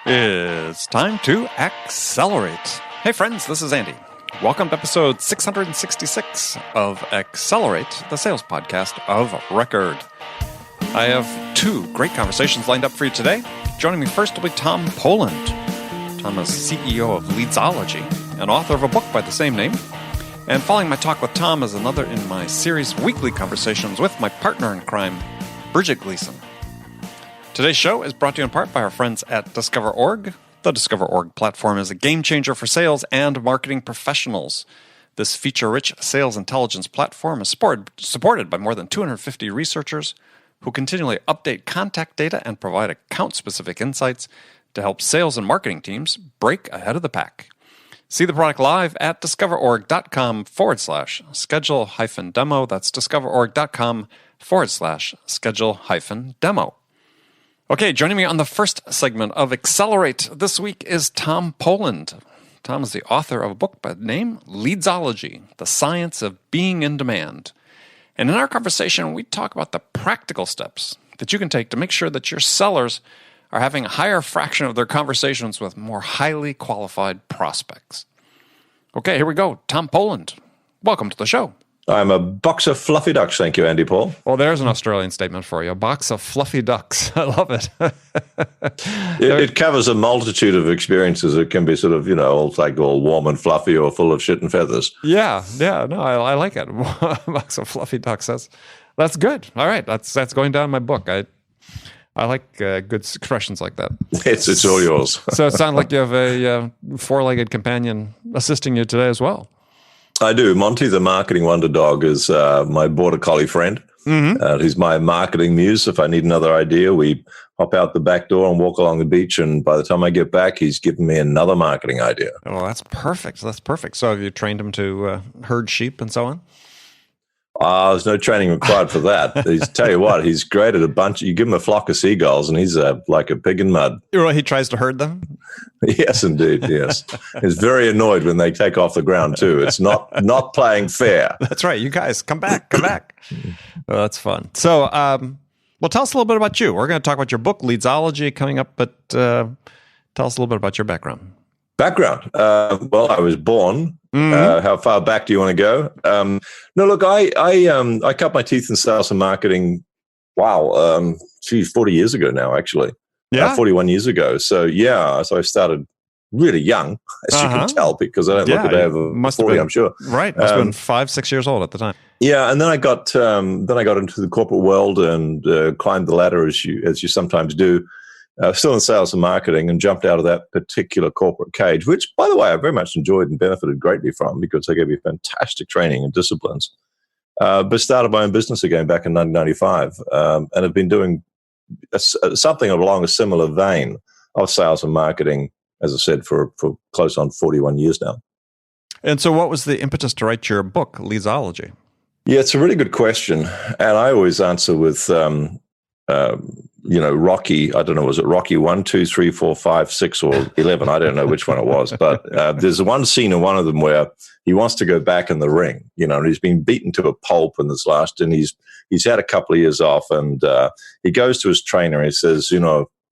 It's time to accelerate. Hey friends, this is Andy. Welcome to episode 666 of Accelerate, the sales podcast of record. I have two great conversations lined up for you today. Joining me first will be Tom Poland. Tom is CEO of LEADSOLOGY and author of a book by the same name. And following my talk with Tom is another in my series Weekly Conversations with my partner in crime, Bridget Gleason. Today's show is brought to you in part by our friends at Discover.org. The Discover.org platform is a game changer for sales and marketing professionals. This feature-rich sales intelligence platform is supported by more than 250 researchers who continually update contact data and provide account-specific insights to help sales and marketing teams break ahead of the pack. See the product live at discoverorg.com/schedule-demo. That's discoverorg.com/schedule-demo. Okay, joining me on the first segment of Accelerate this week is Tom Poland. Tom is the author of a book by the name LEADSOLOGY, The Science of Being in Demand. And in our conversation, we talk about the practical steps that you can take to make sure that your sellers are having a higher fraction of their conversations with more highly qualified prospects. Okay, here we go. Tom Poland, welcome to the show. I'm a box of fluffy ducks. Thank you, Andy Paul. Well, there's an Australian statement for you. A box of fluffy ducks. I love it. It covers a multitude of experiences. It can be sort of, all warm and fluffy or full of shit and feathers. Yeah. No, I like it. A box of fluffy ducks. That's good. All right. That's going down in my book. I like good expressions like that. It's all yours. So it sounds like you have a four-legged companion assisting you today as well. I do. Monty, the marketing wonder dog, is my border collie friend. Mm-hmm. He's my marketing muse. If I need another idea, we hop out the back door and walk along the beach. And by the time I get back, he's given me another marketing idea. Well, that's perfect. So have you trained him to herd sheep and so on? There's no training required for that. Tell you what, he's great at a bunch. You give him a flock of seagulls, and he's like a pig in mud. He tries to herd them? Yes, indeed, yes. He's very annoyed when they take off the ground, too. It's not playing fair. That's right. You guys, come back. Well, that's fun. So, tell us a little bit about you. We're going to talk about your book, LEADSOLOGY, coming up, but tell us a little bit about your background. Background. I was born. Mm-hmm. How far back do you want to go? No, look, I cut my teeth in sales and marketing. Wow, 40 years ago now, actually. Yeah, 41 years ago. So I started really young, as you can tell, because I don't look a day over 40. I'm sure. Right, must have been 5-6 years old at the time. Yeah, and then I got into the corporate world and climbed the ladder as you sometimes do. Still in sales and marketing, and jumped out of that particular corporate cage, which, by the way, I very much enjoyed and benefited greatly from because they gave me fantastic training and disciplines. But started my own business again back in 1995, and have been doing something along a similar vein of sales and marketing, as I said, for close on 41 years now. And so what was the impetus to write your book, LEADSOLOGY? Yeah, it's a really good question, and I always answer with Rocky, I don't know, was it Rocky 1, 2, 3, 4, 5, 6, or 11? I don't know which one it was, but there's one scene in one of them where he wants to go back in the ring, and he's been beaten to a pulp in this last, and he's had a couple of years off, and he goes to his trainer and he says,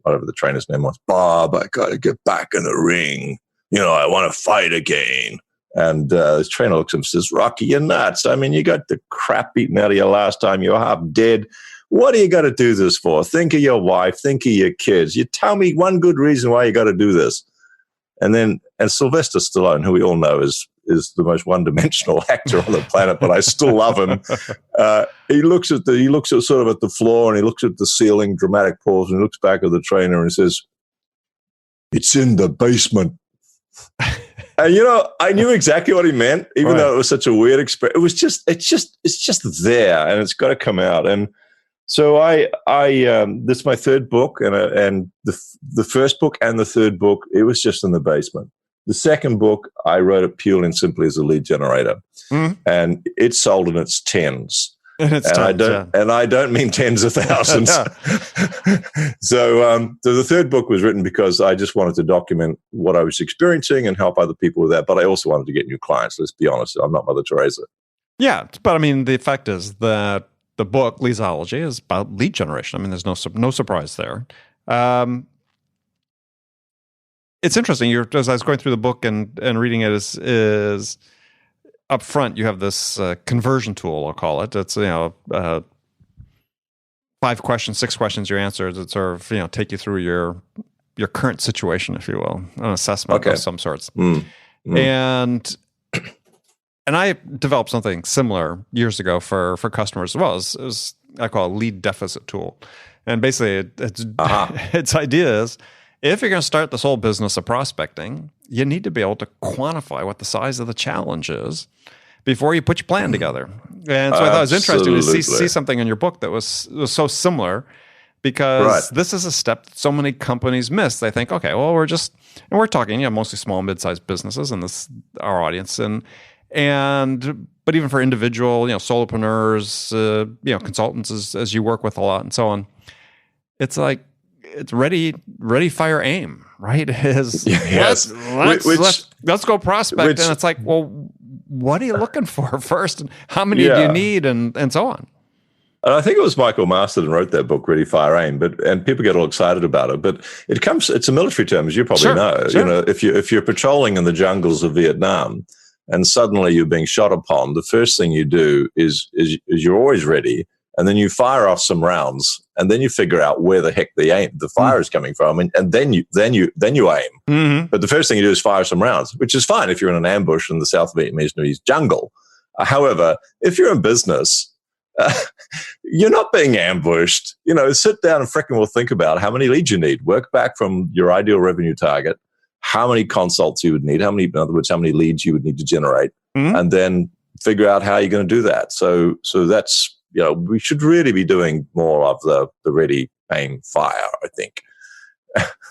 whatever the trainer's name was, Bob, I got to get back in the ring. I want to fight again. And his trainer looks at him and says, Rocky, you're nuts. I mean, you got the crap beaten out of you last time. You're half dead. What do you got to do this for? Think of your wife. Think of your kids. You tell me one good reason why you got to do this. And Sylvester Stallone, who we all know is the most one-dimensional actor on the planet, but I still love him. He looks at sort of at the floor, and he looks at the ceiling, dramatic pause, and he looks back at the trainer and says, "It's in the basement." And I knew exactly what he meant, even though it was such a weird expression. It was it's just there, and it's got to come out. And so this is my third book, and the first book and the third book, it was just in the basement. The second book, I wrote it purely and simply as a lead generator, and it sold in its tens. I don't mean tens of thousands. So the third book was written because I just wanted to document what I was experiencing and help other people with that. But I also wanted to get new clients. Let's be honest, I'm not Mother Teresa. Yeah, but I mean, the fact is that the book, LEADSOLOGY, is about lead generation. I mean, there's no surprise there. It's interesting. As I was going through the book and reading it, is up front you have this conversion tool, I'll call it. It's 5 questions, 6 questions, your answers that sort of take you through your current situation, if you will, an assessment of some sorts. And I developed something similar years ago for customers as well. It was I call a lead deficit tool, and basically its idea is, if you're going to start this whole business of prospecting, you need to be able to quantify what the size of the challenge is before you put your plan together. And so I thought it was interesting to see something in your book that was so similar, because this is a step that so many companies miss. They think, okay, well, we're talking, mostly small and mid-sized businesses in our audience, but even for individual, solopreneurs, consultants as you work with a lot and so on, it's like, it's ready, fire, aim, right? Let's go prospect. And it's like, well, what are you looking for first? And how many do you need? And so on. And I think it was Michael Masterton wrote that book, Ready, Fire, Aim, and people get all excited about it. But it's a military term, as you probably know. Sure. If you're patrolling in the jungles of Vietnam and suddenly you're being shot upon, the first thing you do is you're always ready. And then you fire off some rounds, and then you figure out where the heck the fire is coming from, and then you aim. Mm-hmm. But the first thing you do is fire some rounds, which is fine if you're in an ambush in the South Vietnamese jungle. However, if you're in business, you're not being ambushed. Sit down and frickin' will think about how many leads you need. Work back from your ideal revenue target, how many consults you would need, in other words, how many leads you would need to generate, and then figure out how you're going to do that. So that's. We should really be doing more of the ready, aim, fire, I think.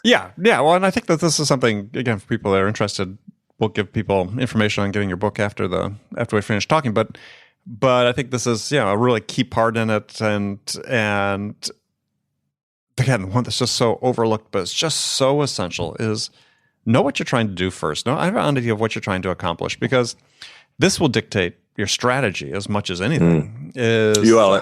Yeah. Well, and I think that this is something, again, for people that are interested, we'll give people information on getting your book after we finish talking. But I think this is, a really key part in it. And again, the one that's just so overlooked, but it's just so essential, is know what you're trying to do first. I have an idea of what you're trying to accomplish, because this will dictate your strategy as much as anything. And it'll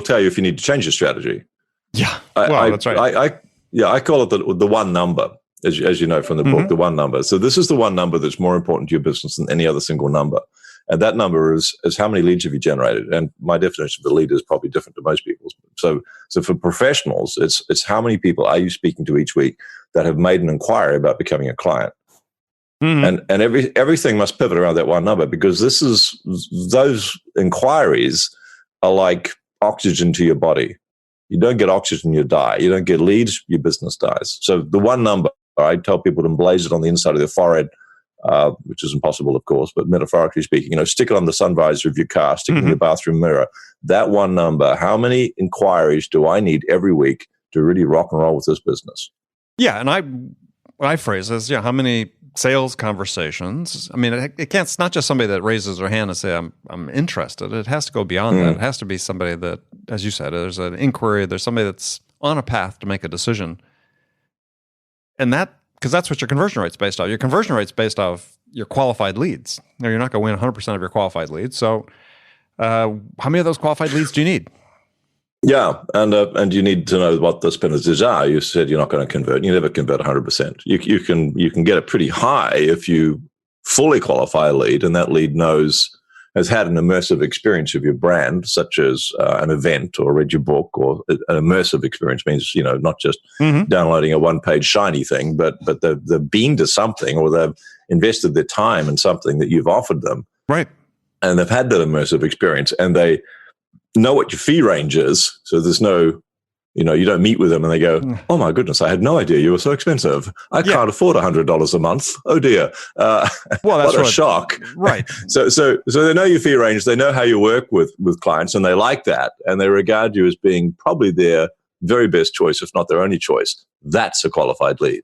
tell you if you need to change your strategy. Yeah, that's right. I call it the one number, as you know from the book, the one number. So this is the one number that's more important to your business than any other single number, and that number is how many leads have you generated. And my definition of a lead is probably different to most people's. So for professionals, it's how many people are you speaking to each week that have made an inquiry about becoming a client. Mm-hmm. And everything must pivot around that one number, because those inquiries are like oxygen to your body. You don't get oxygen, you die. You don't get leads, your business dies. So the one number, I tell people to emblaze it on the inside of their forehead, which is impossible, of course, but metaphorically speaking, stick it on the sun visor of your car, stick it in your bathroom mirror. That one number, how many inquiries do I need every week to really rock and roll with this business? Yeah, and I phrase this, how many sales conversations. I mean, it's not just somebody that raises their hand and say, I'm interested. It has to go beyond that. It has to be somebody that, as you said, there's an inquiry, there's somebody that's on a path to make a decision. And because that's what your conversion rate's based off. Your conversion rate's based off your qualified leads. Now, you're not going to win 100% of your qualified leads. So how many of those qualified leads do you need? Yeah, and you need to know what those penalties are. You said you're not going to convert. You never convert 100%. You can get it pretty high if you fully qualify a lead, and that lead has had an immersive experience of your brand, such as an event or read your book. Or an immersive experience means not just downloading a one-page shiny thing, but they've been to something, or they've invested their time in something that you've offered them, right? And they've had that immersive experience, and they know what your fee range is. So there's no, you don't meet with them and they go, oh my goodness, I had no idea you were so expensive. I can't afford $100 a month. Oh dear. What a shock. Right. So they know your fee range. They know how you work with clients, and they like that. And they regard you as being probably their very best choice, if not their only choice. That's a qualified lead.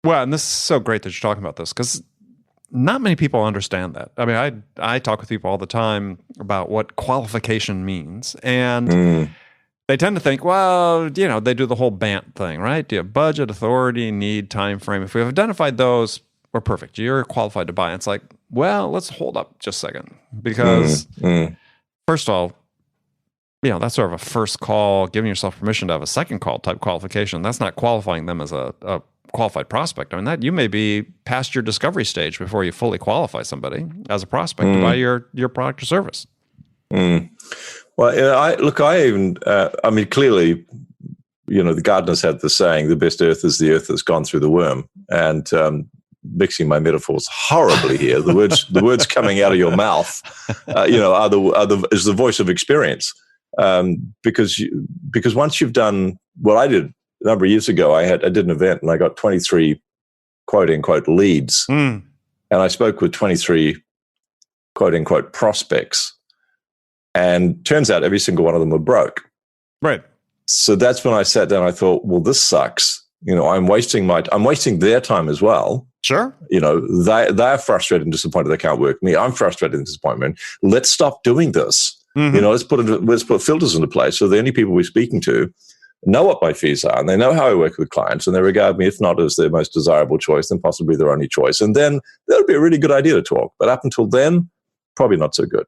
Well, and this is so great that you're talking about this, because not many people understand that. I mean, I talk with people all the time about what qualification means, and they tend to think, well, they do the whole BANT thing, right? Do you have budget, authority, need, time frame? If we've identified those, we're perfect. You're qualified to buy. And it's like, well, let's hold up just a second, because first of all, that's sort of a first call, giving yourself permission to have a second call type qualification. That's not qualifying them as a qualified prospect. I mean, that you may be past your discovery stage before you fully qualify somebody as a prospect to buy your product or service. Well, I mean, clearly, the gardeners had the saying, the best earth is the earth that's gone through the worm. And mixing my metaphors horribly here, the words coming out of your mouth, is the voice of experience. Because once you've done what I did a number of years ago, I did an event and I got 23 quote unquote leads, and I spoke with 23 quote unquote prospects, and turns out every single one of them were broke. Right. So that's when I sat down. I thought, well, this sucks. I'm wasting their time as well. Sure. They're frustrated and disappointed they can't work with me. I'm frustrated and disappointed. Let's stop doing this. Let's put filters into place so the only people we're speaking to know what my fees are and they know how I work with clients and they regard me, if not as their most desirable choice, then possibly their only choice. And then that would be a really good idea to talk. But up until then, probably not so good.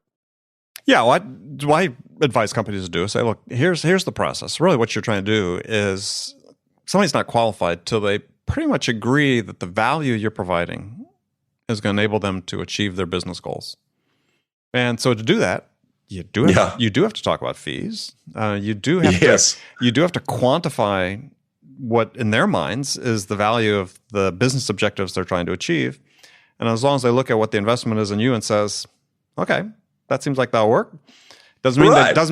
Yeah, what I advise companies to do is say, look, here's the process. Really what you're trying to do is somebody's not qualified till they pretty much agree that the value you're providing is going to enable them to achieve their business goals. And so to do that, you do have to talk about fees. You do have to quantify what in their minds is the value of the business objectives they're trying to achieve. And as long as they look at what the investment is in you and says, okay, that seems like that'll work. Doesn't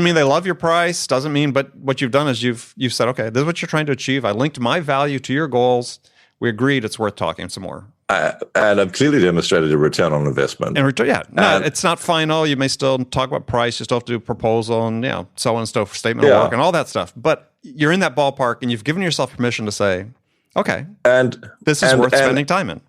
mean they love your price. Doesn't mean, but what you've done is you've said, okay, this is what you're trying to achieve. I linked my value to your goals. We agreed it's worth talking some more. And I've clearly demonstrated a return on investment. It's not final. You may still talk about price. You still have to do a proposal and so on and so forth, statement of work and all that stuff. But you're in that ballpark and you've given yourself permission to say, okay, this is worth spending time in.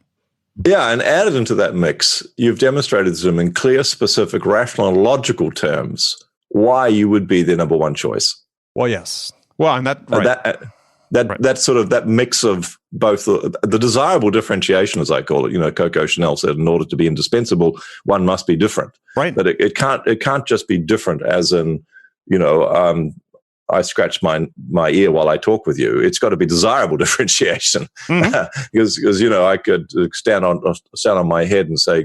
Yeah, and added into that mix, you've demonstrated to them in clear, specific, rational, and logical terms why you would be the number one choice. Well, yes. Well, and that sort of that mix of both the desirable differentiation, as I call it. Coco Chanel said, in order to be indispensable, one must be different. Right. But it can't just be different as in, I scratch my ear while I talk with you. It's got to be desirable differentiation, because I could stand on my head and say,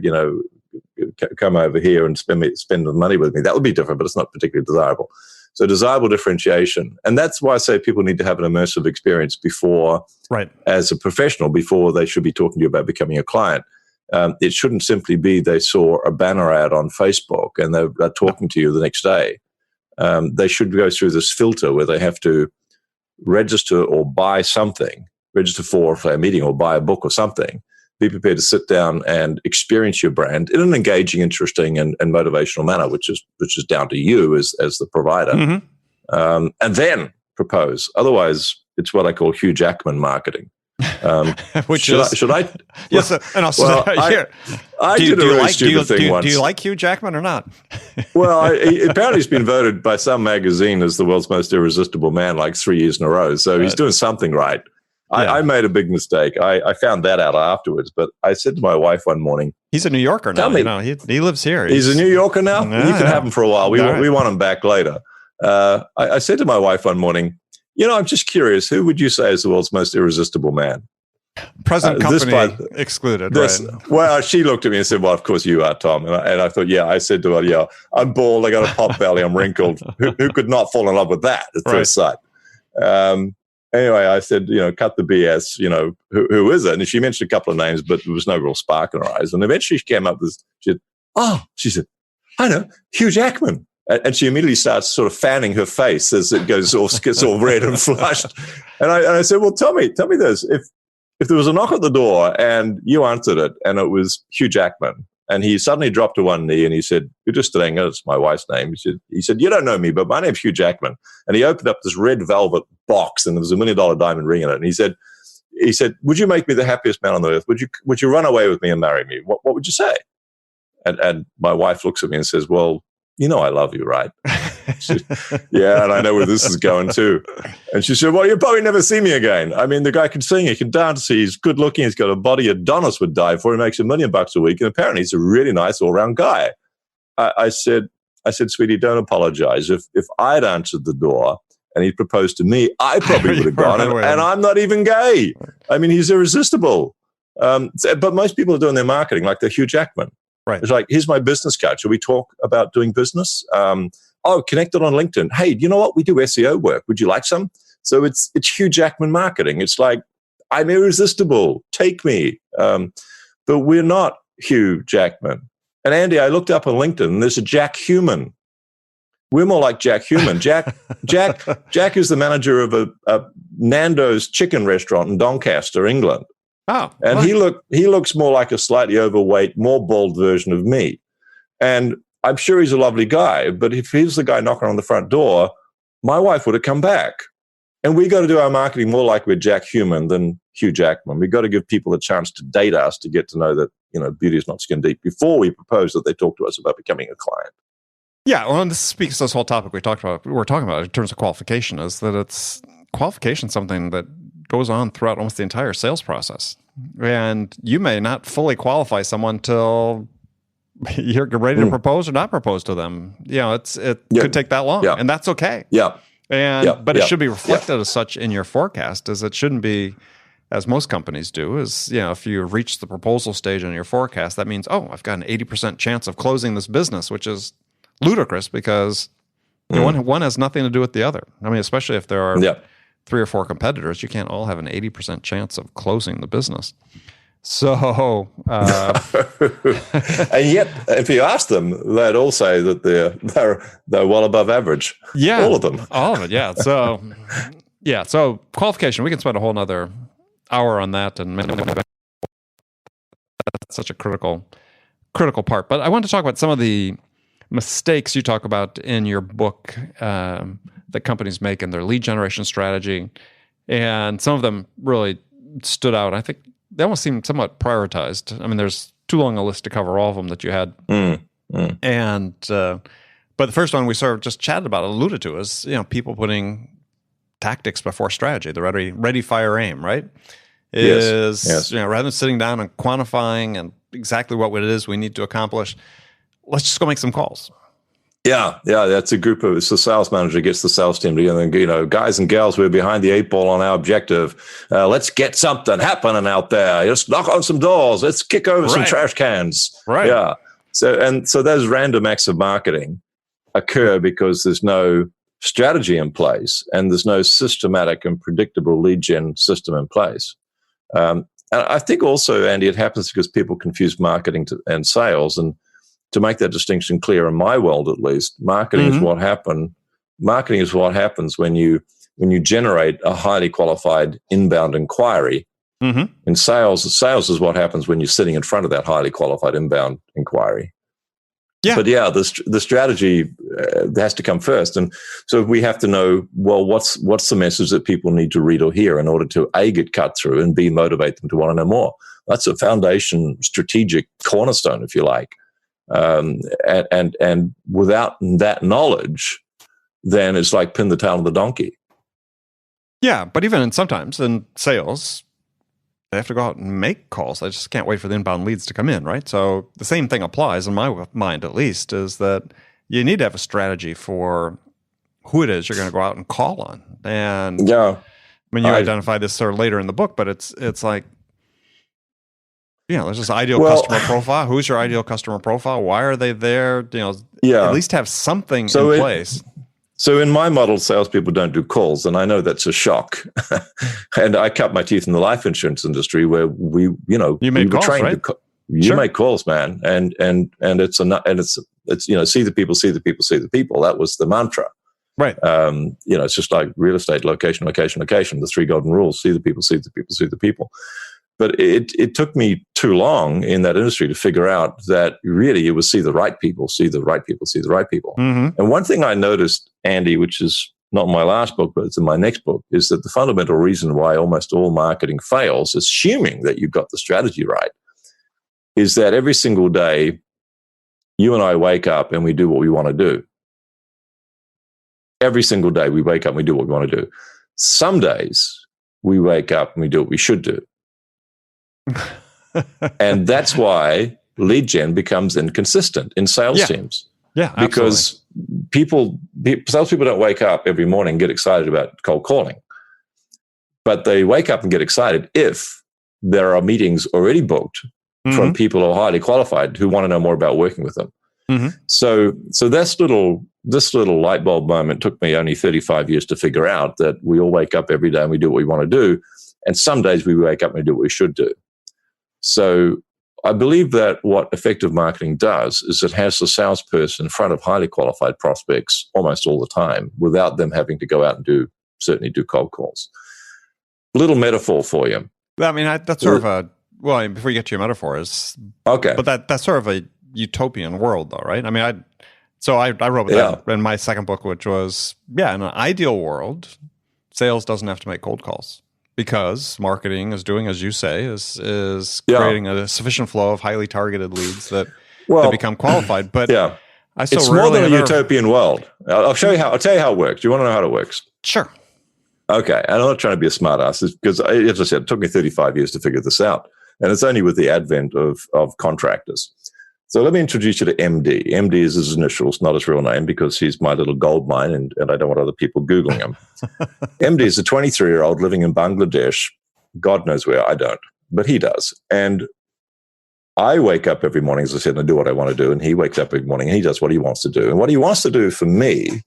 come over here and spend the money with me. That would be different, but it's not particularly desirable. So desirable differentiation, and that's why I say people need to have an immersive experience before, as a professional, before they should be talking to you about becoming a client. It shouldn't simply be they saw a banner ad on Facebook and they're talking to you the next day. They should go through this filter where they have to register or buy something, register for a meeting or buy a book or something. Be prepared to sit down and experience your brand in an engaging, interesting, and motivational manner, which is down to you as the provider, and then propose. Otherwise, it's what I call Hugh Jackman marketing. Should I? Yes, and also I did a really stupid thing once. Do you like Hugh Jackman or not? Well, apparently he's been voted by some magazine as the world's most irresistible man like 3 years in a row. So he's doing something right. I made a big mistake. I found that out afterwards, but I said to my wife one morning, he's a New Yorker now. He lives here. He's a New Yorker now? You can have him for a while. We want him back later. I said to my wife one morning, I'm just curious, who would you say is the world's most irresistible man? Present company excluded, right? Well, she looked at me and said, well, of course you are, Tom. And I thought, I said to her, I'm bald, I got a pot belly, I'm wrinkled. Who could not fall in love with that at first sight? Anyway, I said, cut the BS, who is it? And she mentioned a couple of names, but there was no real spark in her eyes. And eventually she came up with, she said, I know, Hugh Jackman. And she immediately starts sort of fanning her face as it gets all red and flushed. And I said, well, tell me this. If there was a knock at the door and you answered it and it was Hugh Jackman, and he suddenly dropped to one knee and he said, it's my wife's name. He said, you don't know me, but my name's Hugh Jackman. And he opened up this red velvet box and there was $1 million diamond ring in it. And he said, would you make me the happiest man on the earth? Would you run away with me and marry me? What would you say? And my wife looks at me and says, well, I love you, right? Yeah, and I know where this is going too. And she said, well, you'll probably never see me again. I mean, the guy can sing, he can dance, he's good looking, he's got a body Adonis would die for, he makes $1 million a week, and apparently he's a really nice all-round guy. I said, I said, sweetie, don't apologize. If I'd answered the door and he'd proposed to me, I probably would have gone. And I'm not even gay. I mean, he's irresistible. But most people are doing their marketing like they're Hugh Jackman. Right. It's like, here's my business card. Shall we talk about doing business? Connected on LinkedIn. Hey, you know what? We do SEO work. Would you like some? So it's Hugh Jackman marketing. It's like, I'm irresistible. Take me. But we're not Hugh Jackman. And Andy, I looked up on LinkedIn, and there's a Jack Human. We're more like Jack Human. Jack is the manager of a Nando's chicken restaurant in Doncaster, England. Oh, and he looks more like a slightly overweight, more bald version of me. And I'm sure he's a lovely guy, but if he's the guy knocking on the front door, my wife would have come back. And we got to do our marketing more like we're Jack Human than Hugh Jackman. We got to give people a chance to date us, to get to know that, beauty is not skin deep, before we propose that they talk to us about becoming a client. Yeah, well, and this speaks to this whole topic we're talking about in terms of qualification, is that it's qualification something that goes on throughout almost the entire sales process. And you may not fully qualify someone till you're ready to propose or not propose to them. It could take that long, and that's okay. Yeah. But it should be reflected as such in your forecast, as it shouldn't be, as most companies do, is, if you reach the proposal stage in your forecast, that means, I've got an 80% chance of closing this business, which is ludicrous, because one has nothing to do with the other. I mean, especially if there are 3 or 4 competitors, you can't all have an 80% chance of closing the business. So, and yet, if you ask them, they'd all say that they're well above average. Yeah, all of them, Yeah. So, So qualification, we can spend a whole nother hour on that, and that's such a critical part. But I want to talk about some of the mistakes you talk about in your book that companies make in their lead generation strategy, and some of them really stood out. I think they almost seem somewhat prioritized. I mean, there's too long a list to cover all of them that you had. And but the first one we sort of just chatted about, alluded to, is people putting tactics before strategy. The ready, fire, aim, right? Yes. Rather than sitting down and quantifying and exactly what it is we need to accomplish, let's just go make some calls. Yeah, that's a group of, it's the sales manager gets the sales team together and, guys and gals, we're behind the 8 ball on our objective. Let's get something happening out there. Just knock on some doors. Let's kick over some trash cans. Right. Yeah. So those random acts of marketing occur because there's no strategy in place and there's no systematic and predictable lead gen system in place. And I think also, Andy, it happens because people confuse marketing and sales. And to make that distinction clear, in my world at least, marketing is what happens when you generate a highly qualified inbound inquiry. In sales is what happens when you're sitting in front of that highly qualified inbound inquiry. Yeah. But the strategy has to come first, and so we have to know, well, what's the message that people need to read or hear in order to A, get cut through, and B, motivate them to want to know more. That's a foundation, strategic cornerstone, if you like. And without that knowledge, then it's like pin the tail on the donkey. Yeah, but even sometimes in sales, they have to go out and make calls. They just can't wait for the inbound leads to come in, right? So the same thing applies, in my mind at least, is that you need to have a strategy for who it is you're going to go out and call on. And I mean, you identify this sort of later in the book, but it's like, there's this ideal customer profile. Who's your ideal customer profile? Why are they there? At least have something in place. So in my model, salespeople don't do calls, and I know that's a shock. And I cut my teeth in the life insurance industry, where we make calls, right? Make calls, man, and it's see the people, see the people, see the people. That was the mantra, right? It's just like real estate: location, location, location. The 3 golden rules: see the people, see the people, see the people. But it took me too long in that industry to figure out that really it was see the right people, see the right people, see the right people. And one thing I noticed, Andy, which is not in my last book, but it's in my next book, is that the fundamental reason why almost all marketing fails, assuming that you've got the strategy right, is that every single day you and I wake up and we do what we want to do. Every single day we wake up and we do what we want to do. Some days we wake up and we do what we should do. And that's why lead gen becomes inconsistent in sales teams. Yeah, absolutely. Because salespeople don't wake up every morning and get excited about cold calling. But they wake up and get excited if there are meetings already booked from people who are highly qualified who want to know more about working with them. So this little light bulb moment took me only 35 years to figure out, that we all wake up every day and we do what we want to do. And some days we wake up and we do what we should do. So I believe that what effective marketing does is it has the salesperson in front of highly qualified prospects almost all the time without them having to go out and certainly do cold calls. Little metaphor for you. I mean, that's sort of a, well, before you get to your metaphors. Okay. But that's sort of a utopian world, though, right? I mean, I wrote that in my second book, which was, in an ideal world, sales doesn't have to make cold calls because marketing is doing, as you say, is creating a sufficient flow of highly targeted leads that become qualified. But it's more than a utopian world. I'll tell you how it works. Do you want to know how it works? Sure. Okay. And I'm not trying to be a smart ass because, as I said, it took me 35 years to figure this out. And it's only with the advent of contractors. So let me introduce you to MD. MD is his initials, not his real name, because he's my little gold mine and I don't want other people Googling him. MD is a 23-year-old living in Bangladesh. God knows where, I don't, but he does. And I wake up every morning, as I said, and I do what I want to do. And he wakes up every morning and he does what he wants to do. And what he wants to do for me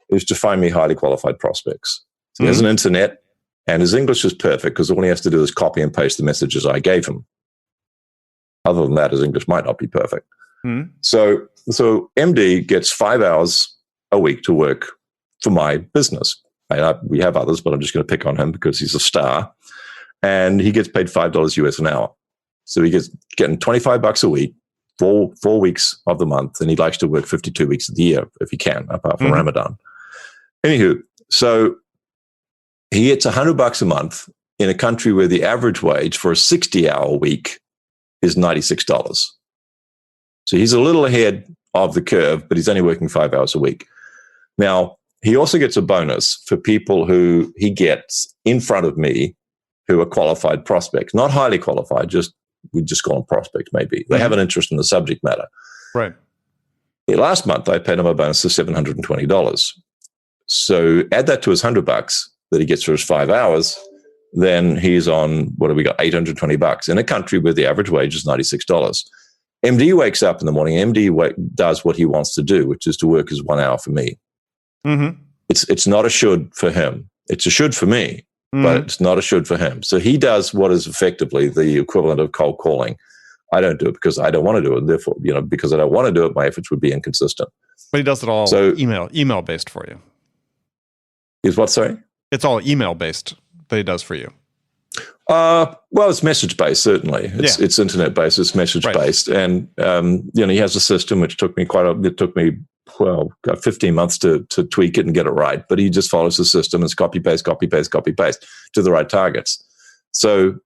is to find me highly qualified prospects. So he has an internet and his English is perfect because all he has to do is copy and paste the messages I gave him. Other than that, his English might not be perfect. So MD gets 5 hours a week to work for my business. We have others, but I'm just going to pick on him because he's a star. And he gets paid $5 US an hour. So he getting $25 a week, 4 weeks of the month, and he likes to work 52 weeks of the year if he can, apart from Ramadan. Anywho, so he gets $100 a month in a country where the average wage for a 60-hour week is $96. So he's a little ahead of the curve, but he's only working 5 hours a week. Now, he also gets a bonus for people who he gets in front of me who are qualified prospects, not highly qualified, we just call them prospects maybe. They have an interest in the subject matter. Right. Last month, I paid him a bonus of $720. So add that to his $100 that he gets for his 5 hours, then he's on, what have we got, $820 in a country where the average wage is $96. MD wakes up in the morning. MD does what he wants to do, which is to work his 1 hour for me. It's not a should for him. It's a should for me, but it's not a should for him. So he does what is effectively the equivalent of cold calling. I don't do it because I don't want to do it. And therefore, because I don't want to do it, my efforts would be inconsistent. But he does it all email based for you. Is what, sorry? It's all email based that he does for you. Well, it's message based, certainly. It's internet based. It's message based, and he has a system which took me 15 months to tweak it and get it right. But he just follows the system. It's copy paste, copy paste, copy paste to the right targets. So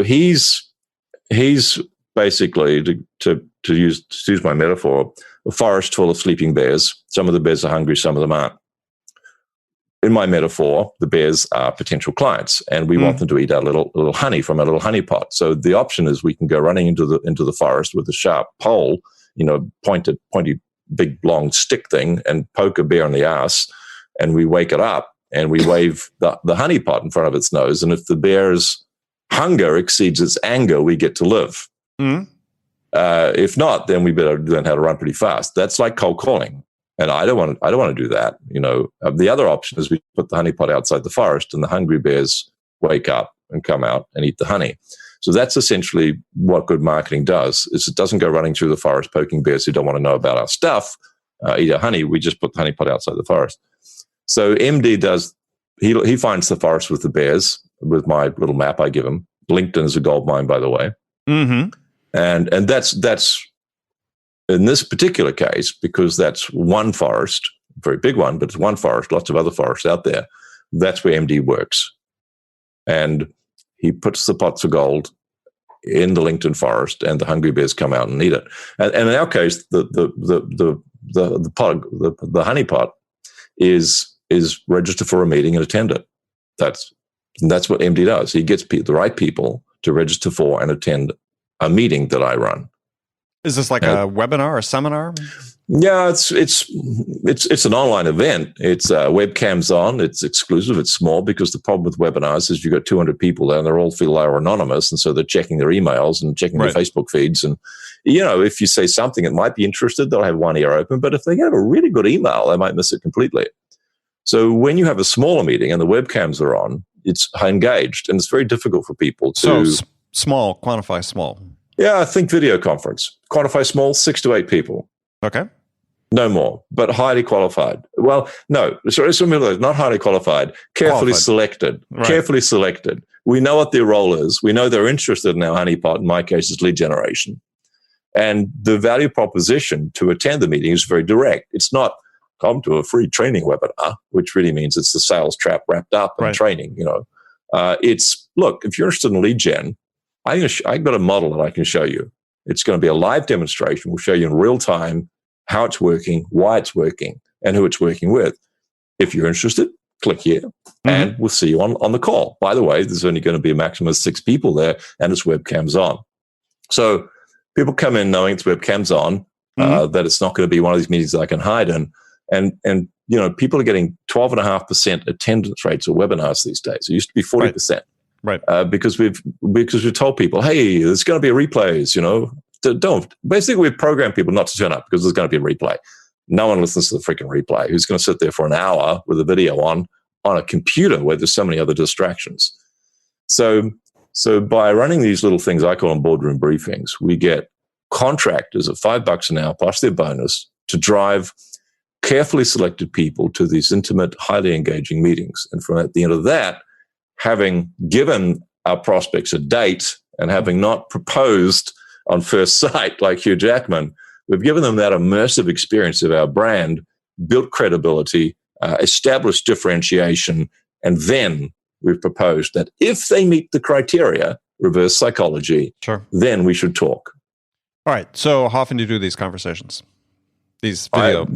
he's basically to use my metaphor, a forest full of sleeping bears. Some of the bears are hungry, some of them aren't. In my metaphor, the bears are potential clients, and we want them to eat our little honey from our little honey pot. So the option is we can go running into the forest with a sharp pole, pointy, big, long stick thing, and poke a bear in the ass, and we wake it up, and we wave the honey pot in front of its nose. And if the bear's hunger exceeds its anger, we get to live. If not, then we better learn how to run pretty fast. That's like cold calling. And I don't want to do that. The other option is we put the honey pot outside the forest and the hungry bears wake up and come out and eat the honey. So that's essentially what good marketing does, is it doesn't go running through the forest poking bears who don't want to know about our stuff, eat our honey. We just put the honey pot outside the forest. So MD does, he finds the forest with the bears with my little map I give him. LinkedIn is a gold mine, by the way. And that's in this particular case, because that's one forest, very big one, but it's one forest, lots of other forests out there. That's where MD works. And he puts the pots of gold in the LinkedIn forest, and the hungry bears come out and eat it. And in our case, the honey pot is register for a meeting and attend it. That's what MD does. He gets the right people to register for and attend a meeting that I run. Is this like a webinar or a seminar? Yeah, it's an online event. It's webcams on. It's exclusive. It's small because the problem with webinars is you've got 200 people there and they all feel they're anonymous, and so they're checking their emails and checking their Facebook feeds. And if you say something that might be interested, they'll have one ear open. But if they have a really good email, they might miss it completely. So when you have a smaller meeting and the webcams are on, it's engaged, and it's very difficult for people to. So small, quantify small. Yeah, I think video conference. Quantify small, 6 to 8 people. Okay. No more, but highly qualified. Well, no, sorry, not highly qualified, carefully selected. Right. Carefully selected. We know what their role is. We know they're interested in our honeypot. In my case, it's lead generation. And the value proposition to attend the meeting is very direct. It's not come to a free training webinar, which really means it's the sales trap wrapped up in training. It's, look, if you're interested in lead gen, I've got a model that I can show you. It's going to be a live demonstration. We'll show you in real time how it's working, why it's working, and who it's working with. If you're interested, click here, and we'll see you on the call. By the way, there's only going to be a maximum of 6 people there, and it's webcams on. So people come in knowing it's webcams on, that it's not going to be one of these meetings that I can hide in. And people are getting 12.5% attendance rates of webinars these days. It used to be 40%. Right. Because we've told people, hey, there's going to be replays, don't. Basically, we've programmed people not to turn up because there's going to be a replay. No one listens to the freaking replay. Who's going to sit there for an hour with a video on a computer where there's so many other distractions? So by running these little things I call them boardroom briefings, we get contractors at $5 an hour plus their bonus to drive carefully selected people to these intimate, highly engaging meetings. And from at the end of that, having given our prospects a date and having not proposed on first sight like Hugh Jackman, we've given them that immersive experience of our brand, built credibility, established differentiation, and then we've proposed that if they meet the criteria, reverse psychology, then we should talk. All right. So how often do you do these conversations? These video?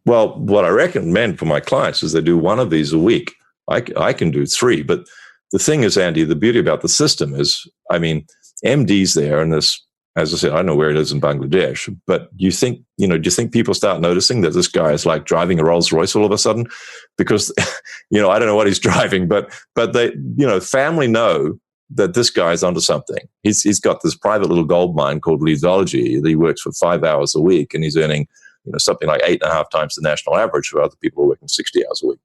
Well, what I recommend for my clients is they do one of these a week. I can do 3, but the thing is, Andy, the beauty about the system is, MD's there, and this, as I said, I don't know where it is in Bangladesh, but do you think people start noticing that this guy is like driving a Rolls Royce all of a sudden? Because, I don't know what he's driving, but they, family know that this guy's onto something. He's got this private little gold mine called LEADSOLOGY that he works for 5 hours a week, and he's earning, something like 8.5 times the national average for other people who are working 60 hours a week.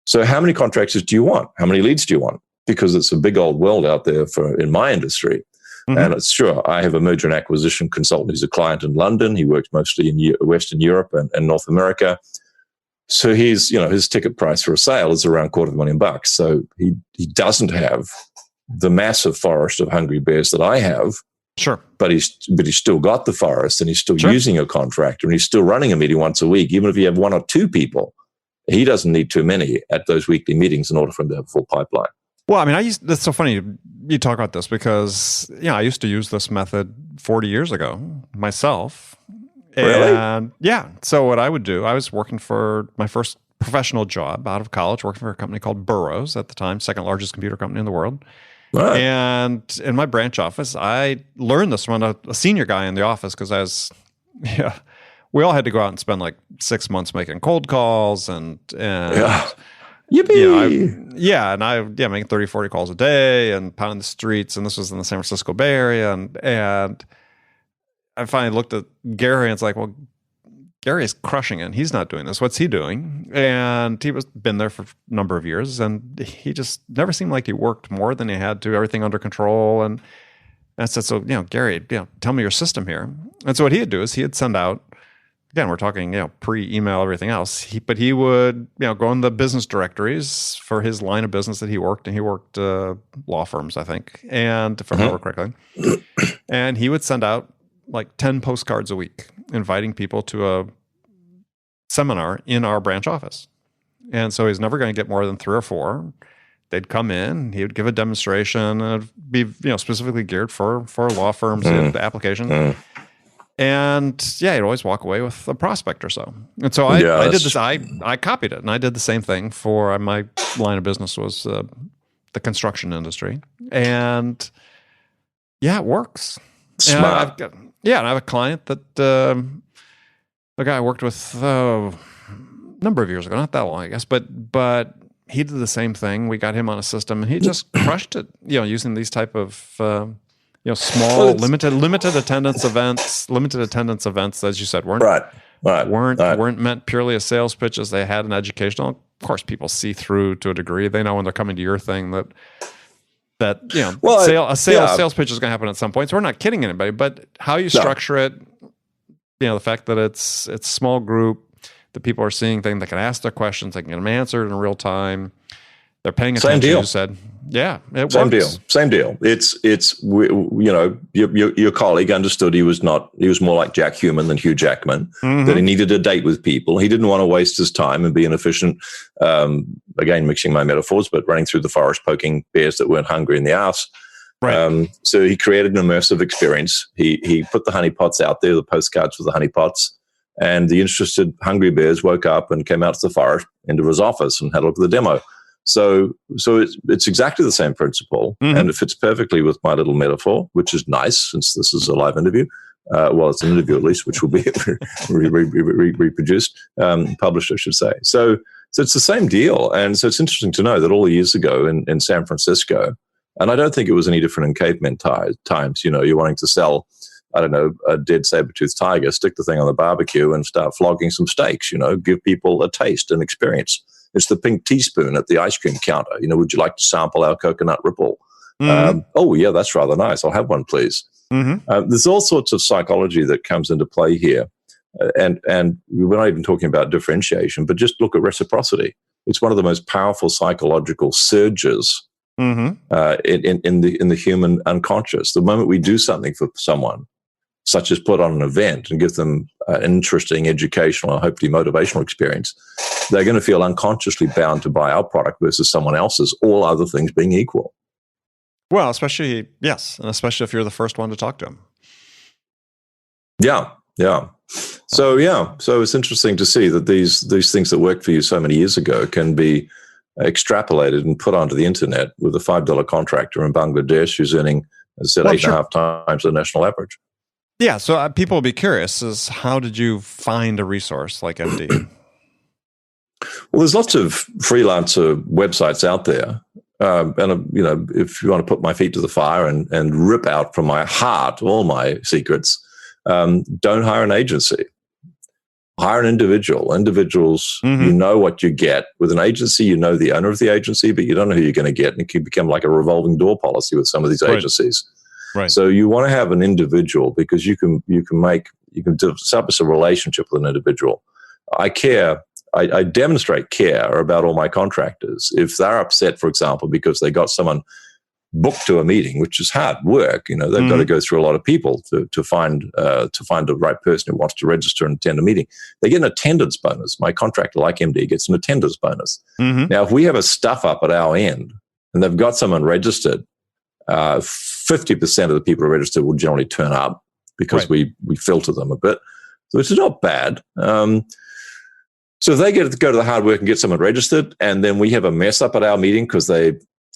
So how many contractors do you want? How many leads do you want? Because it's a big old world out there in my industry. And it's sure, I have a merger and acquisition consultant who's a client in London. He works mostly in Western Europe and North America. So his ticket price for a sale is around $250,000. So he doesn't have the massive forest of hungry bears that I have. Sure. But he's still got the forest, and he's still using a contractor, and he's still running a meeting once a week. Even if you have 1 or 2 people, he doesn't need too many at those weekly meetings in order for him to have a full pipeline. Well, that's so funny you talk about this because, I used to use this method 40 years ago myself. Really? And yeah. So what I would do, I was working for my first professional job out of college, working for a company called Burroughs at the time, second largest computer company in the world. Right. And in my branch office, I learned this from a senior guy in the office because we all had to go out and spend like 6 months making cold calls and Yippee! Making 30, 40 calls a day and pounding the streets. And this was in the San Francisco Bay Area. And I finally looked at Gary and it's like, well, Gary is crushing it. He's not doing this. What's he doing? And he was been there for a number of years, and he just never seemed like he worked more than he had to. Everything under control. And I said, so Gary, tell me your system here. And so what he'd do is he'd send out. Again, we're talking, pre-email, everything else. But he would, go in the business directories for his line of business that he worked, and he worked law firms, I think, and if I remember correctly. And he would send out like 10 postcards a week, inviting people to a seminar in our branch office. And so he's never going to get more than 3 or 4. They'd come in, he would give a demonstration, and it'd be, specifically geared for law firms and the application. And he'd always walk away with a prospect or so. And so I did this. I copied it, and I did the same thing for my line of business was the construction industry. And it works. Smart. And I have a client that the guy I worked with a number of years ago, not that long, I guess, but he did the same thing. We got him on a system, and he just crushed it. Using these type of small, limited attendance events. Limited attendance events, as you said, weren't meant purely as sales pitches. They had an educational. Of course, people see through to a degree. They know when they're coming to your thing that sales pitch is going to happen at some point. So we're not kidding anybody, but how you structure it, the fact that it's small group, the people are seeing things, they can ask their questions, they can get them answered in real time. They're paying attention. Same deal. You said, yeah, it works. Same deal. It's your colleague understood he was more like Jack Human than Hugh Jackman, that he needed a date with people. He didn't want to waste his time and be inefficient. Again, mixing my metaphors, but running through the forest, poking bears that weren't hungry in the arse. Right. So he created an immersive experience. He put the honeypots out there, the postcards for the honeypots, and the interested hungry bears woke up and came out to the forest into his office and had a look at the demo. So it's exactly the same principle, and it fits perfectly with my little metaphor, which is nice since this is a live interview. Well, it's an interview at least, which will be reproduced, published, I should say. So it's the same deal, and so it's interesting to know that all the years ago in San Francisco, and I don't think it was any different in caveman times. You're wanting to sell, I don't know, a dead saber-toothed tiger, stick the thing on the barbecue and start flogging some steaks. Give people a taste and experience. It's the pink teaspoon at the ice cream counter. Would you like to sample our coconut ripple? Oh, yeah, that's rather nice. I'll have one, please. There's all sorts of psychology that comes into play here. And we're not even talking about differentiation, but just look at reciprocity. It's one of the most powerful psychological surges in the human unconscious. The moment we do something for someone, such as put on an event and give them an interesting educational, hopefully motivational experience, they're going to feel unconsciously bound to buy our product versus someone else's, all other things being equal. Well, especially if you're the first one to talk to them. Yeah. So it's interesting to see that these things that worked for you so many years ago can be extrapolated and put onto the internet with a $5 contractor in Bangladesh who's earning, as I said, 8.5 times the national average. Yeah, so people will be curious, is how did you find a resource like MD? Well, there's lots of freelancer websites out there. And, if you want to put my feet to the fire and rip out from my heart all my secrets, don't hire an agency. Hire an individual. Individuals, you know what you get. With an agency, you know the owner of the agency, but you don't know who you're going to get. And it can become like a revolving door policy with some of these agencies. Right. So you want to have an individual because you can establish a relationship with an individual. I demonstrate care about all my contractors. If they're upset, for example, because they got someone booked to a meeting, which is hard work, they've got to go through a lot of people to find the right person who wants to register and attend a meeting. They get an attendance bonus. My contractor, like MD, gets an attendance bonus. Now, if we have a stuff up at our end and they've got someone registered, 50% of the people who are registered will generally turn up because we filter them a bit. So it's not bad. So if they get to go to the hard work and get someone registered, and then we have a mess up at our meeting because I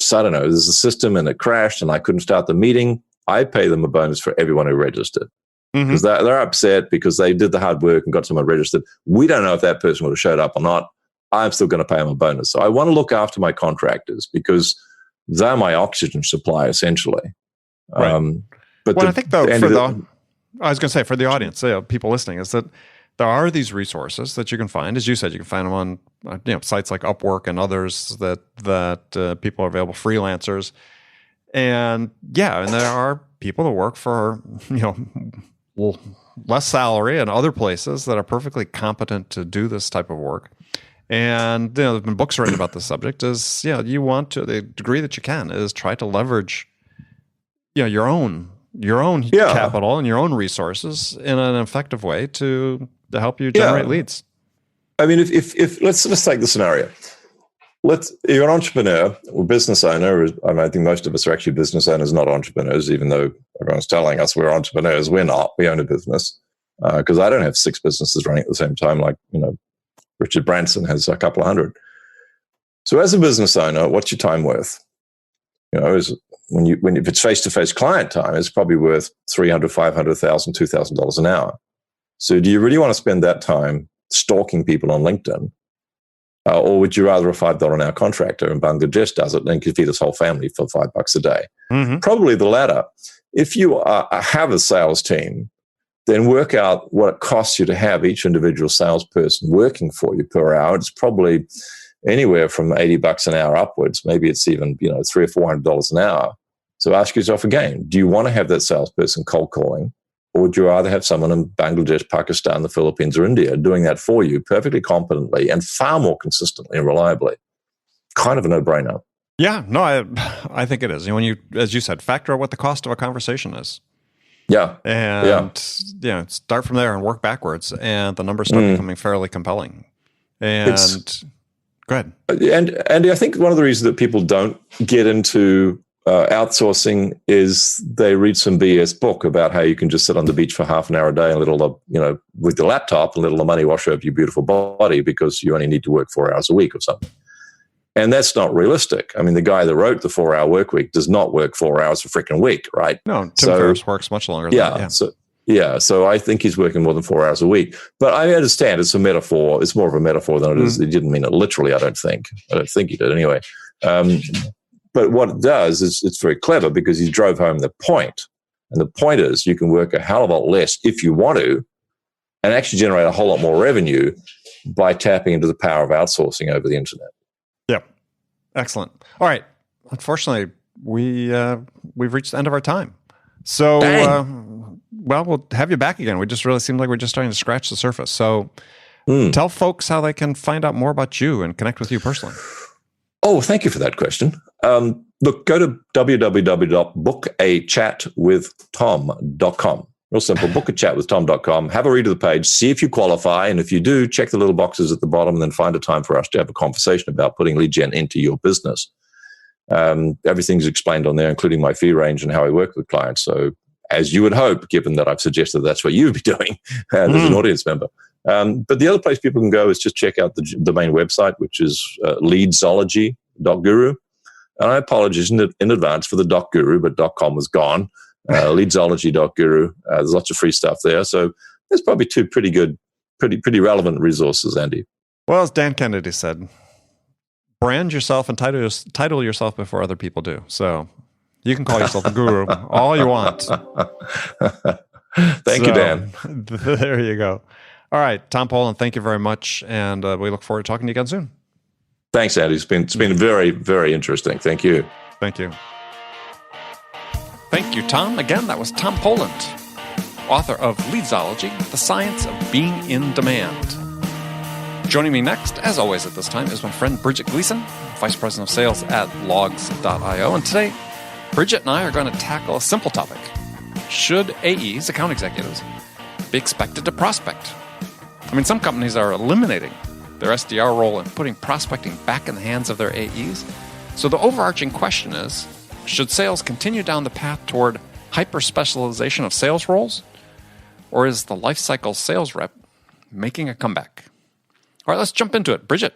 don't know, there's a system and it crashed and I couldn't start the meeting, I pay them a bonus for everyone who registered. Because they're upset because they did the hard work and got someone registered. We don't know if that person would have showed up or not. I'm still going to pay them a bonus. So I want to look after my contractors because they're my oxygen supply, essentially. Right. But I think, though, I was going to say, for the audience, people listening, is that there are these resources that you can find. As you said, you can find them on sites like Upwork and others that people are available, freelancers. And and there are people that work for less salary and other places that are perfectly competent to do this type of work. And there have been books written about this subject. Is you want to, the degree that you can, is try to leverage your own capital and your own resources in an effective way to help you generate leads. I mean, if let's take the scenario. You're an entrepreneur or business owner. I think most of us are actually business owners, not entrepreneurs, even though everyone's telling us we're entrepreneurs. We're not. We own a business. Because I don't have 6 businesses running at the same time, like, Richard Branson has a couple of hundred. So as a business owner, what's your time worth? if it's face-to-face client time, it's probably worth $300, $500, $2,000 an hour. So do you really want to spend that time stalking people on LinkedIn? Or would you rather a $5 an hour contractor in Bangladesh does it and can feed his whole family for $5 a day? Mm-hmm. Probably the latter. If you have a sales team, then work out what it costs you to have each individual salesperson working for you per hour. It's probably anywhere from $80 an hour upwards. Maybe it's even $300 or $400 an hour. So ask yourself again: do you want to have that salesperson cold calling, or would you rather have someone in Bangladesh, Pakistan, the Philippines, or India doing that for you perfectly competently and far more consistently and reliably? Kind of a no-brainer. Yeah, no, I think it is. When you, as you said, factor out what the cost of a conversation is. Yeah. And start from there and work backwards, and the numbers start becoming fairly compelling. And go ahead. And Andy, I think one of the reasons that people don't get into outsourcing is they read some BS book about how you can just sit on the beach for half an hour a day and with your laptop and let all the money wash over your beautiful body because you only need to work 4 hours a week or something. And that's not realistic. I mean, the guy that wrote the 4-hour work week does not work 4 hours a freaking week, right? No, Tim Ferriss works much longer than that. Yeah. So I think he's working more than 4 hours a week. But I understand it's a metaphor. It's more of a metaphor than it is. He didn't mean it literally, I don't think. I don't think he did anyway. But what it does is it's very clever because he drove home the point. And the point is you can work a hell of a lot less if you want to and actually generate a whole lot more revenue by tapping into the power of outsourcing over the internet. Yep. Excellent. All right. Unfortunately, we've reached the end of our time. So, we'll have you back again. We just really seem like we're just starting to scratch the surface. So tell folks how they can find out more about you and connect with you personally. Oh, thank you for that question. Look, go to www.bookachatwithtom.com. Real simple, bookachatwithtom.com. Have a read of the page, see if you qualify. And if you do, check the little boxes at the bottom and then find a time for us to have a conversation about putting lead gen into your business. Everything's explained on there, including my fee range and how I work with clients. So as you would hope, given that I've suggested that's what you'd be doing as an audience member. But the other place people can go is just check out the main website, which is leadsology.guru. And I apologize in advance for the .guru, but .com was gone. Leadsology.guru. There's lots of free stuff there. So there's probably two pretty good, pretty relevant resources, Andy. Well, as Dan Kennedy said, brand yourself and title yourself before other people do. So you can call yourself a guru all you want. Thank you, Dan. There you go. All right, Tom Poland, thank you very much. And we look forward to talking to you again soon. Thanks, Andy. It's been very, very interesting. Thank you. Thank you. Thank you, Tom. Again, that was Tom Poland, author of Leadsology, The Science of Being in Demand. Joining me next, as always at this time, is my friend Bridget Gleason, Vice President of Sales at logs.io. And today, Bridget and I are going to tackle a simple topic. Should AEs, account executives, be expected to prospect? I mean, some companies are eliminating their SDR role and putting prospecting back in the hands of their AEs. So the overarching question is, should sales continue down the path toward hyper-specialization of sales roles? Or is the lifecycle sales rep making a comeback? All right, let's jump into it. Bridget,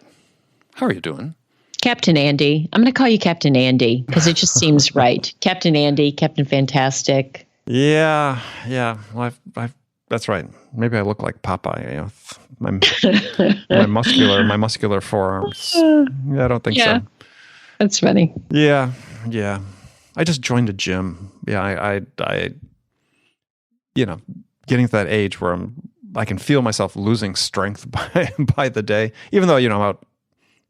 how are you doing? Captain Andy. I'm going to call you Captain Andy because it just seems right. Captain Andy, Captain Fantastic. Yeah. Well, that's right. Maybe I look like Popeye. My muscular forearms. Yeah, I don't think so. That's funny. Yeah. I just joined a gym. Yeah, I getting to that age where I can feel myself losing strength by the day. Even though, I'm out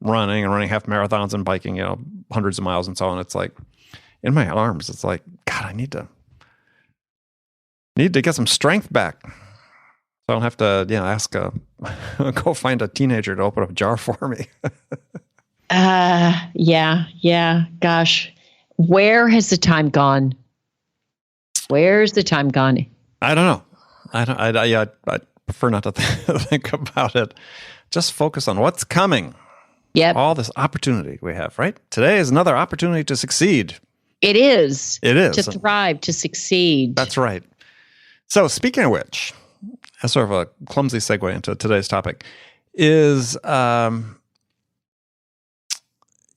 running half marathons and biking, hundreds of miles and so on. It's like in my arms, it's like, God, I need to get some strength back. So I don't have to, ask go find a teenager to open up a jar for me. Yeah. Gosh, where has the time gone? Where's the time gone? I don't know. I prefer not to think about it. Just focus on what's coming. Yep. All this opportunity we have, right? Today is another opportunity to succeed. It is. To thrive, to succeed. That's right. So speaking of which, as sort of a clumsy segue into today's topic, is,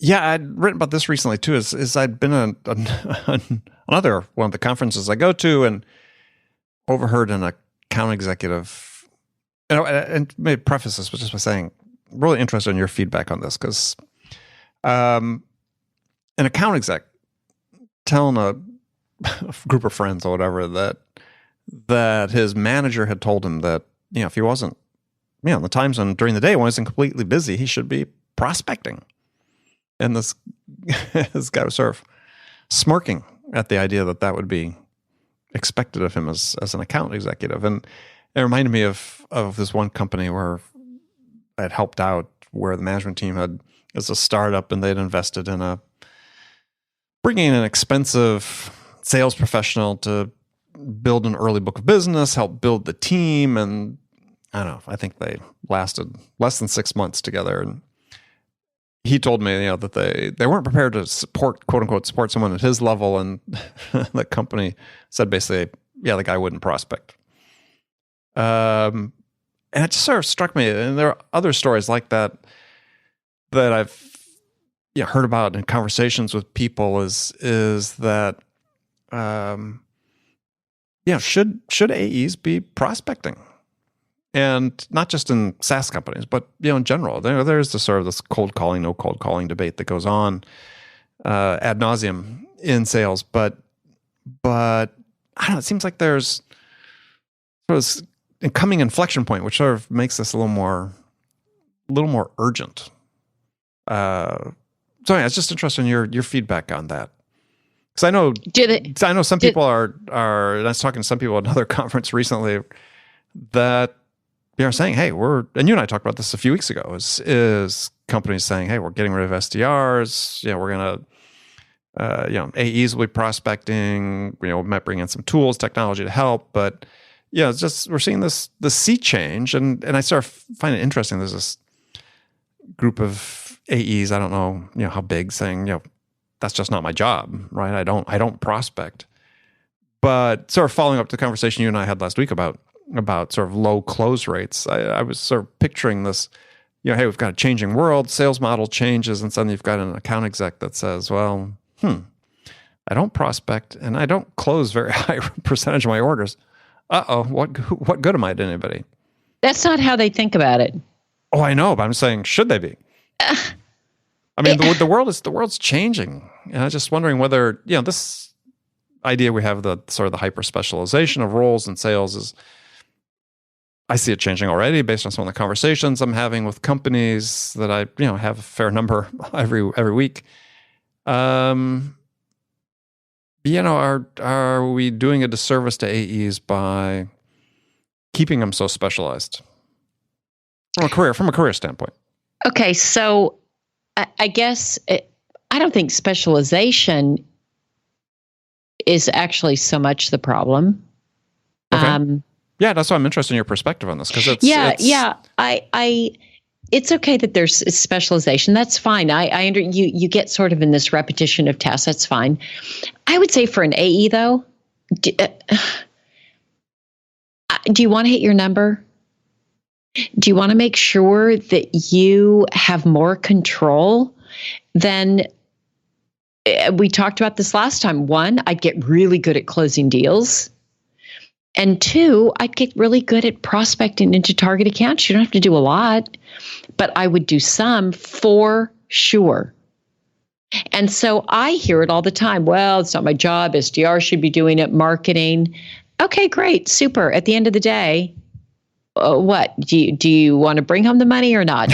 Yeah, I'd written about this recently too. Is I'd been on another one of the conferences I go to and overheard an account executive, and maybe preface this just by saying, really interested in your feedback on this, because an account exec telling a group of friends or whatever that his manager had told him that, if he wasn't, the times when during the day when he wasn't completely busy, he should be prospecting. And this guy was sort of smirking at the idea that would be expected of him as an account executive. And it reminded me of this one company where I had helped out, where the management team as a startup, and they'd invested in bringing in an expensive sales professional to build an early book of business, help build the team. And I don't know, I think they lasted less than 6 months together. And he told me, that they weren't prepared to support, quote unquote, support someone at his level. And the company said basically, the guy wouldn't prospect. And it just sort of struck me. And there are other stories like that I've heard about in conversations with people is that, should AEs be prospecting? And not just in SaaS companies, but in general, there's this cold calling, no cold calling debate that goes on ad nauseum in sales. But I don't know. It seems like there's sort of a coming inflection point, which sort of makes this a little more urgent. So yeah, it's just interesting your feedback on that, because I know some people are. I was talking to some people at another conference recently that are saying, hey, and you and I talked about this a few weeks ago, is companies saying, hey, we're getting rid of SDRs. We're going to, AEs will be prospecting. We might bring in some tools, technology to help. But it's just, we're seeing the sea change. And I sort of find it interesting. There's this group of AEs, I don't know, how big, saying, that's just not my job, right? I don't prospect. But sort of following up the conversation you and I had last week about sort of low close rates, I was sort of picturing this, hey, we've got a changing world, sales model changes, and suddenly you've got an account exec that says, well, I don't prospect and I don't close very high percentage of my orders. What good am I to anybody? That's not how they think about it. Oh, I know, but I'm saying, should they be? I mean, the world's changing, and I'm just wondering whether this idea we have, the sort of the hyper specialization of roles in sales, is, I see it changing already based on some of the conversations I'm having with companies that I have a fair number every week. Are we doing a disservice to AEs by keeping them so specialized from a career standpoint? Okay, so I guess I don't think specialization is actually so much the problem. Okay. Yeah, that's why I'm interested in your perspective on this, because it's it's okay that there's specialization. That's fine. You get sort of in this repetition of tasks. That's fine. I would say for an AE though, do you want to hit your number? Do you want to make sure that you have more control than we talked about this last time? One, I'd get really good at closing deals. And two, I'd get really good at prospecting into target accounts. You don't have to do a lot, but I would do some for sure. And so I hear it all the time. Well, it's not my job. SDR should be doing it, marketing. Okay, great. Super. At the end of the day, what? Do you want to bring home the money or not?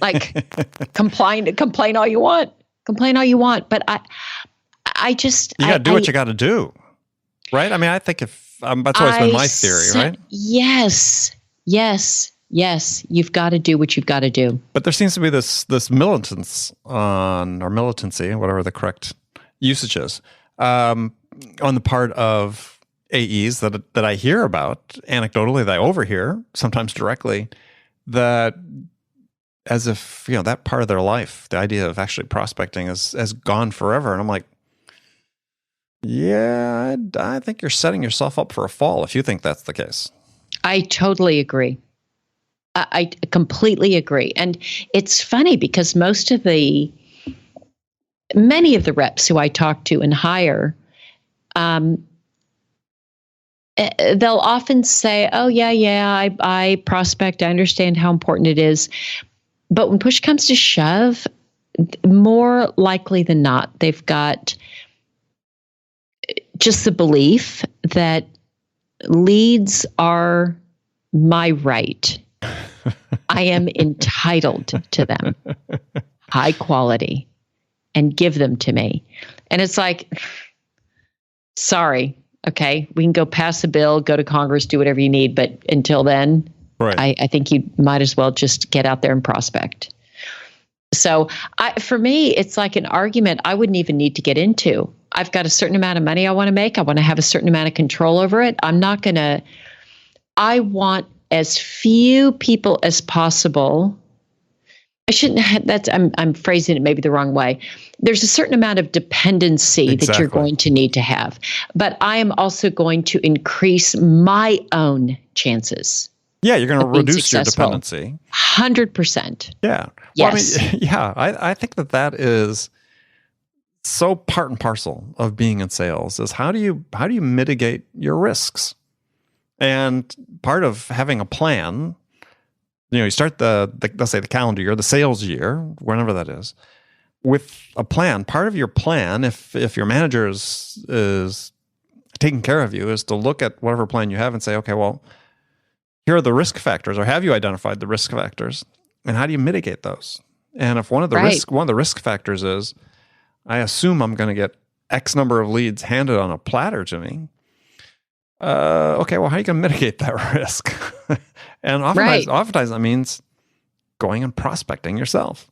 Like, complain all you want. Complain all you want. But I just... You got to do what you got to do. Right? I mean, I think that's always been my theory, right? Yes. You've got to do what you've got to do. But there seems to be this militancy, whatever the correct usage is, on the part of AEs that I hear about anecdotally, that I overhear sometimes directly, that as if that part of their life, the idea of actually prospecting has gone forever, and I'm like, yeah, I think you're setting yourself up for a fall if you think that's the case. I totally agree. I completely agree. And it's funny because most of the many of the reps who I talk to and hire, they'll often say, oh, yeah, I prospect. I understand how important it is. But when push comes to shove, more likely than not, they've got just the belief that leads are my right. I am entitled to them, high quality, and give them to me. And it's like, sorry, okay, we can go pass a bill, go to Congress, do whatever you need. But until then, right. I think you might as well just get out there and prospect. So for me, it's like an argument I wouldn't even need to get into. I've got a certain amount of money I want to make. I want to have a certain amount of control over it. I want as few people as possible. I'm phrasing it maybe the wrong way. There's a certain amount of dependency that you're going to need to have. But I am also going to increase my own chances. Yeah, you're going to reduce your dependency. 100%. Yeah. Yes. Well, I mean, yeah, I think that is so part and parcel of being in sales is how do you mitigate your risks? And part of having a plan, you start let's say the calendar year, the sales year, whenever that is, with a plan. Part of your plan, if your manager is taking care of you, is to look at whatever plan you have and say, okay, well, here are the risk factors, or have you identified the risk factors, and how do you mitigate those? And if one of the risk factors is, I assume I'm going to get X number of leads handed on a platter to me. Okay, well, how are you going to mitigate that risk? And oftentimes that means going and prospecting yourself.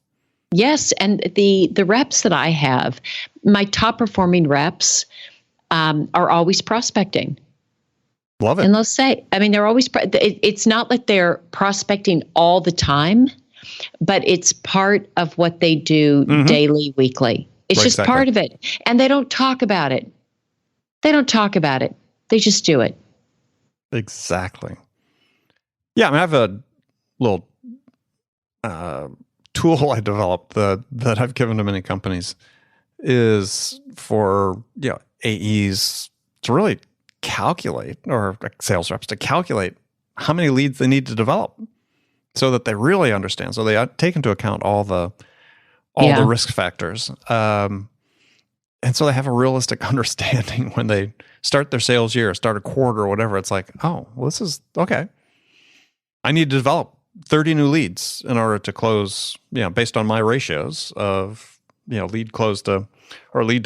Yes, and the reps that I have, my top performing reps are always prospecting. Love it. And they'll say, I mean, they're always, it's not like they're prospecting all the time, but it's part of what they do daily, weekly. It's just part of it. And they don't talk about it. They just do it. Exactly. Yeah, I mean, I have a little tool I developed that I've given to many companies is for AEs to really calculate, or sales reps to calculate how many leads they need to develop so that they really understand. So they take into account all the risk factors. And so they have a realistic understanding when they start their sales year, start a quarter or whatever. It's like, oh, well, this is okay. I need to develop 30 new leads in order to close, based on my ratios of, lead to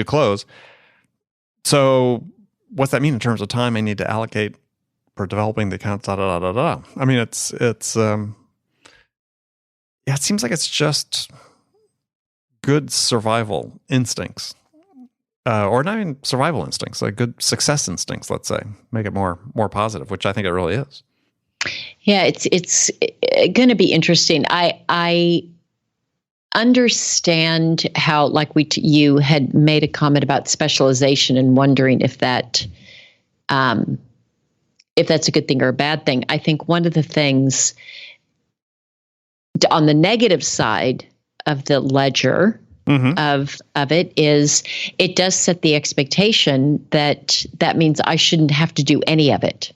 close. So what's that mean in terms of time I need to allocate for developing the accounts? I mean, it seems like it's just good survival instincts, or not even survival instincts, like good success instincts. Let's say, make it more positive, which I think it really is. Yeah, it's going to be interesting. I understand how, like you had made a comment about specialization and wondering if that's a good thing or a bad thing. I think one of the things on the negative side of the ledger of it is it does set the expectation that means I shouldn't have to do any of it.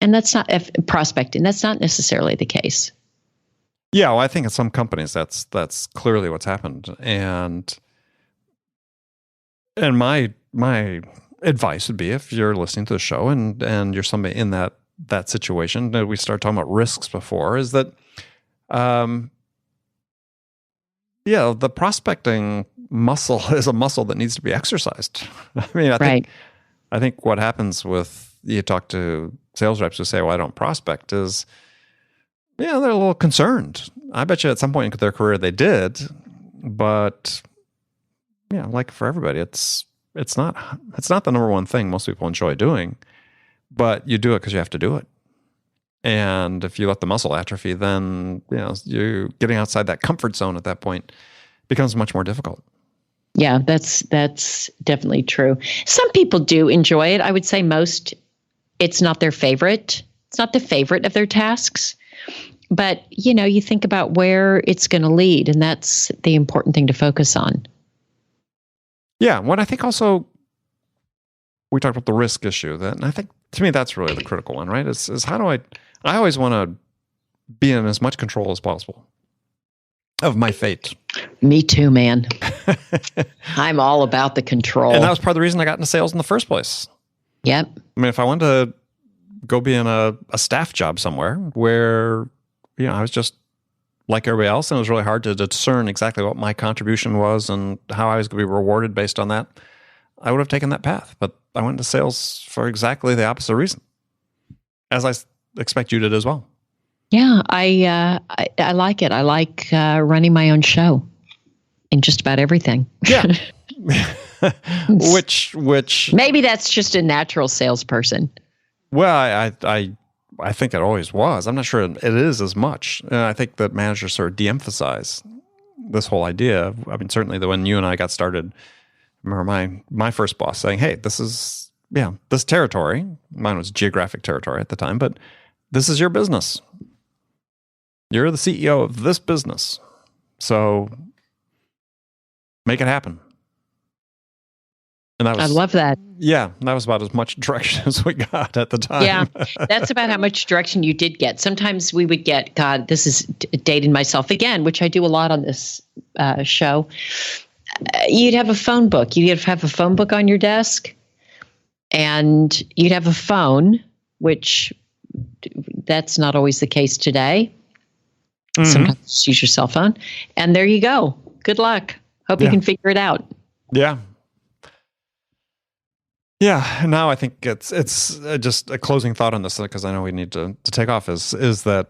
And that's not prospecting. That's not necessarily the case. Yeah, well, I think in some companies that's clearly what's happened. And my advice would be, if you're listening to the show and you're somebody in that situation, we started talking about risks before, is that the prospecting muscle is a muscle that needs to be exercised. I mean, I think what happens with, you talk to sales reps who say, well, I don't prospect, is, they're a little concerned. I bet you at some point in their career they did, but like for everybody, it's not the number one thing most people enjoy doing, but you do it because you have to do it. And if you let the muscle atrophy, then you're getting outside that comfort zone at that point becomes much more difficult. Yeah, that's definitely true. Some people do enjoy it. I would say most, it's not their favorite. It's not the favorite of their tasks. But, you think about where it's going to lead, and that's the important thing to focus on. Yeah. What I think also, we talked about the risk issue, and I think to me that's really the critical one, right? Is how do I always want to be in as much control as possible of my fate. Me too, man. I'm all about the control. And that was part of the reason I got into sales in the first place. Yep. I mean, if I wanted to go be in a staff job somewhere where, I was just like everybody else, and it was really hard to discern exactly what my contribution was and how I was going to be rewarded based on that, I would have taken that path. But I went into sales for exactly the opposite reason, as I expect you did as well. Yeah, I like it. I like running my own show in just about everything. Yeah. which maybe that's just a natural salesperson. Well, I think it always was. I'm not sure it is as much. And I think that managers sort of de-emphasize this whole idea. I mean, certainly when you and I got started, I remember my first boss saying, "Hey, this territory, mine was geographic territory at the time, but this is your business. You're the CEO of this business. So make it happen." And I love that. Yeah, that was about as much direction as we got at the time. Yeah, that's about how much direction you did get. Sometimes we would get, God, this is dating myself again, which I do a lot on this show. You'd have a phone book. You'd have a phone book on your desk, and you'd have a phone, which that's not always the case today. Mm-hmm. Sometimes use your cell phone, and there you go. Good luck. Hope you can figure it out. Yeah. Yeah. Now I think it's just a closing thought on this, because I know we need to take off. Is that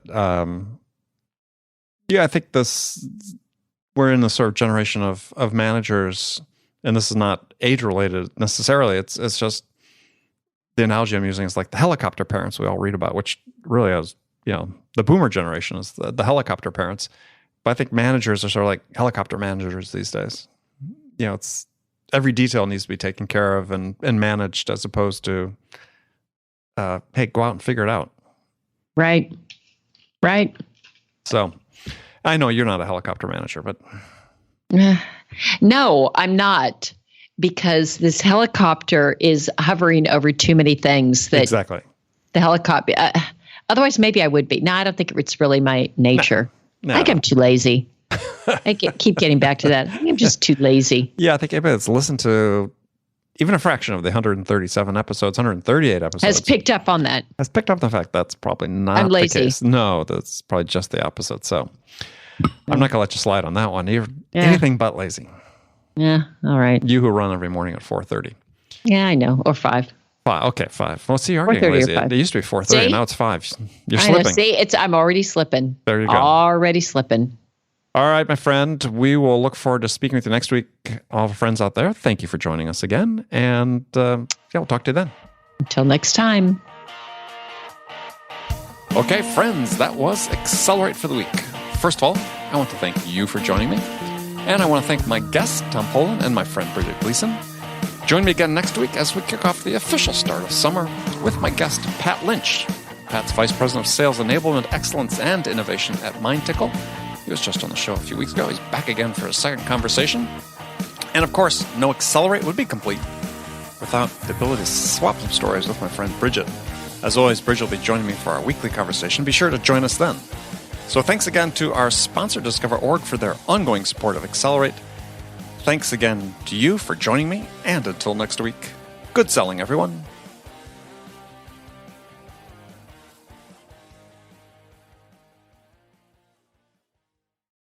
I think we're in the sort of generation of managers, and this is not age related necessarily. It's just the analogy I'm using is like the helicopter parents we all read about, which really is the boomer generation is the helicopter parents. But I think managers are sort of like helicopter managers these days. It's every detail needs to be taken care of and managed, as opposed to, hey, go out and figure it out. Right. So I know you're not a helicopter manager, but. No, I'm not, because this helicopter is hovering over too many things that exactly the helicopter, otherwise maybe I would be. No, I don't think it's really my nature. No. I think I'm too lazy. I keep getting back to that. I think I'm just too lazy. Yeah, I think anybody that's listened to even a fraction of the 137 episodes, 138 episodes, has picked up on that. Has picked up the fact that's probably not I'm lazy. The case. No, that's probably just the opposite. So I'm not going to let you slide on that one. You're anything but lazy. Yeah, all right. You who run every morning at 4:30. Yeah, I know. Or 5. 5. Okay, 5. Well, see, you are getting lazy. It used to be 4:30. Now it's 5. You're slipping. Know, see, I'm already slipping. There you go. Already slipping. All right, my friend. We will look forward to speaking with you next week. All the friends out there, thank you for joining us again. And we'll talk to you then. Until next time. Okay, friends, that was Accelerate for the week. First of all, I want to thank you for joining me. And I want to thank my guest, Tom Poland, and my friend, Bridget Gleason. Join me again next week as we kick off the official start of summer with my guest, Pat Lynch. Pat's Vice President of Sales Enablement, Excellence, and Innovation at MindTickle. He was just on the show a few weeks ago. He's back again for a second conversation. And of course, no Accelerate would be complete without the ability to swap some stories with my friend Bridget. As always, Bridget will be joining me for our weekly conversation. Be sure to join us then. So thanks again to our sponsor, Discover.org, for their ongoing support of Accelerate. Thanks again to you for joining me, and until next week, good selling, everyone.